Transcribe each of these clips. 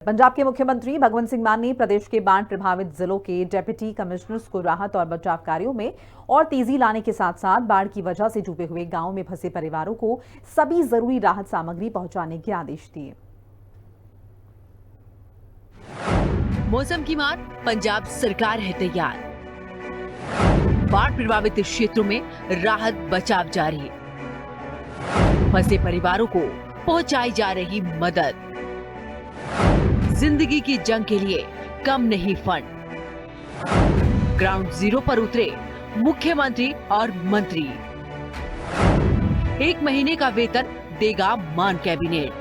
पंजाब के मुख्यमंत्री भगवंत सिंह मान ने प्रदेश के बाढ़ प्रभावित जिलों के डिप्टी कमिश्नर्स को राहत और बचाव कार्यों में और तेजी लाने के साथ साथ बाढ़ की वजह से डूबे हुए गांवों में फंसे परिवारों को सभी जरूरी राहत सामग्री पहुंचाने के आदेश दिए। मौसम की मार, पंजाब सरकार है तैयार। बाढ़ प्रभावित क्षेत्रों में राहत बचाव जारी। फंसे परिवारों को पहुंचाई जा रही मदद। जिंदगी की जंग के लिए कम नहीं फंड। ग्राउंड जीरो पर उतरे मुख्यमंत्री और मंत्री। 1 महीने का वेतन देगा मान कैबिनेट।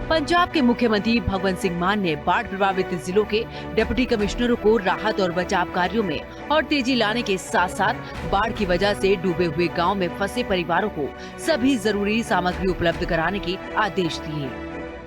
पंजाब के मुख्यमंत्री भगवंत सिंह मान ने बाढ़ प्रभावित जिलों के डिप्टी कमिश्नरों को राहत और बचाव कार्यों में और तेजी लाने के साथ साथ बाढ़ की वजह से डूबे हुए गांव में फंसे परिवारों को सभी जरूरी सामग्री उपलब्ध कराने के आदेश दिए।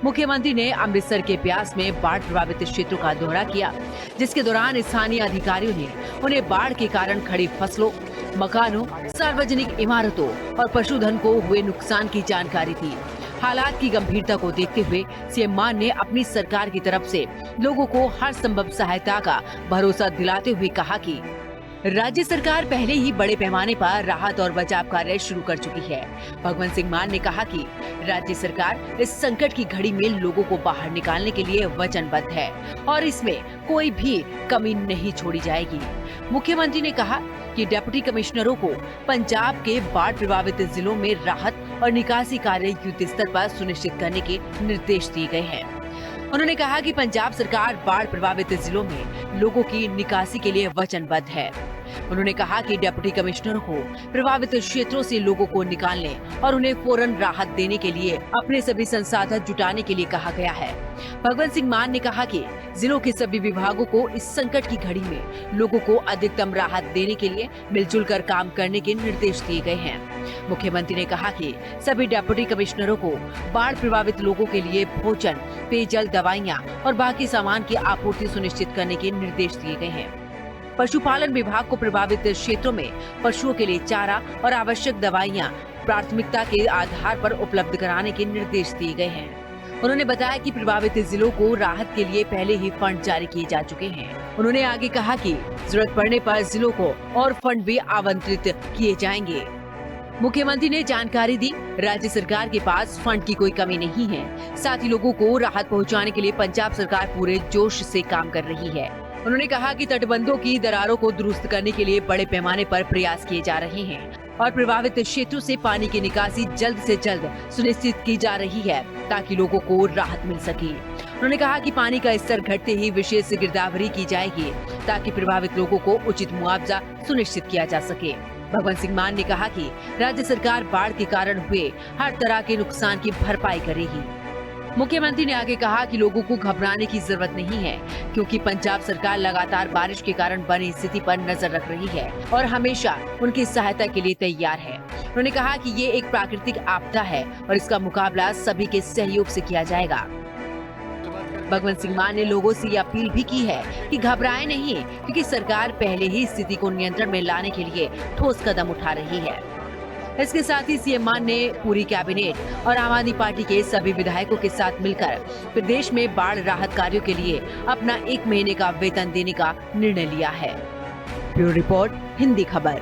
मुख्यमंत्री ने अमृतसर के ब्यास में बाढ़ प्रभावित क्षेत्रों का दौरा किया, जिसके दौरान स्थानीय अधिकारियों ने उन्हें बाढ़ के कारण खड़ी फसलों, मकानों, सार्वजनिक इमारतों और पशुधन को हुए नुकसान की जानकारी दी। हालात की गंभीरता को देखते हुए सीएम मान ने अपनी सरकार की तरफ से लोगों को हर संभव सहायता का भरोसा दिलाते हुए कहा कि राज्य सरकार पहले ही बड़े पैमाने पर राहत और बचाव कार्य शुरू कर चुकी है। भगवंत सिंह मान ने कहा कि राज्य सरकार इस संकट की घड़ी में लोगों को बाहर निकालने के लिए वचनबद्ध है और इसमें कोई भी कमी नहीं छोड़ी जाएगी। मुख्यमंत्री ने कहा कि डिप्टी कमिश्नरों को पंजाब के बाढ़ प्रभावित जिलों में राहत और निकासी कार्य युद्ध स्तर पर सुनिश्चित करने के निर्देश दिए गए हैं। उन्होंने कहा कि पंजाब सरकार बाढ़ प्रभावित जिलों में लोगों की निकासी के लिए वचनबद्ध है। उन्होंने कहा कि डिप्टी कमिश्नरों को प्रभावित क्षेत्रों से लोगों को निकालने और उन्हें फौरन राहत देने के लिए अपने सभी संसाधन जुटाने के लिए कहा गया है। भगवंत सिंह मान ने कहा कि जिलों के सभी विभागों को इस संकट की घड़ी में लोगों को अधिकतम राहत देने के लिए मिलजुल कर काम करने के निर्देश दिए गए हैं। मुख्यमंत्री ने कहा कि सभी डिप्टी कमिश्नरों को बाढ़ प्रभावित लोगों के लिए भोजन, पेयजल, दवाइयाँ और बाकी सामान की आपूर्ति सुनिश्चित करने के निर्देश दिए गए हैं। पशुपालन विभाग को प्रभावित क्षेत्रों में पशुओं के लिए चारा और आवश्यक दवाइयाँ प्राथमिकता के आधार पर उपलब्ध कराने के निर्देश दिए गए हैं। उन्होंने बताया कि प्रभावित जिलों को राहत के लिए पहले ही फंड जारी किए जा चुके हैं। उन्होंने आगे कहा कि जरूरत पड़ने पर जिलों को और फंड भी आवंटित किए जाएंगे। मुख्यमंत्री ने जानकारी दी, राज्य सरकार के पास फंड की कोई कमी नहीं है। साथ ही लोगों को राहत पहुंचाने के लिए पंजाब सरकार पूरे जोश से काम कर रही है। उन्होंने कहा कि तटबंधों की दरारों को दुरुस्त करने के लिए बड़े पैमाने पर प्रयास किए जा रहे हैं और प्रभावित क्षेत्रों से पानी की निकासी जल्द से जल्द सुनिश्चित की जा रही है ताकि लोगों को राहत मिल सके। उन्होंने कहा कि पानी का स्तर घटते ही विशेष गिरदावरी की जाएगी ताकि प्रभावित लोगों को उचित मुआवजा सुनिश्चित किया जा सके। भगवंत सिंह मान ने कहा कि राज्य सरकार बाढ़ के कारण हुए हर तरह के नुकसान की भरपाई करेगी। मुख्यमंत्री ने आगे कहा कि लोगों को घबराने की जरूरत नहीं है, क्योंकि पंजाब सरकार लगातार बारिश के कारण बनी स्थिति पर नजर रख रही है और हमेशा उनकी सहायता के लिए तैयार है। उन्होंने कहा कि ये एक प्राकृतिक आपदा है और इसका मुकाबला सभी के सहयोग से किया जाएगा। भगवंत सिंह मान ने लोगों से ये अपील भी की है कि घबराएं नहीं, क्योंकि सरकार पहले ही स्थिति को नियंत्रण में लाने के लिए ठोस कदम उठा रही है। इसके साथ ही सीएम मान ने पूरी कैबिनेट और आम आदमी पार्टी के सभी विधायकों के साथ मिलकर प्रदेश में बाढ़ राहत कार्यों के लिए अपना 1 महीने का वेतन देने का निर्णय लिया है। ब्यूरो रिपोर्ट, हिंदी खबर।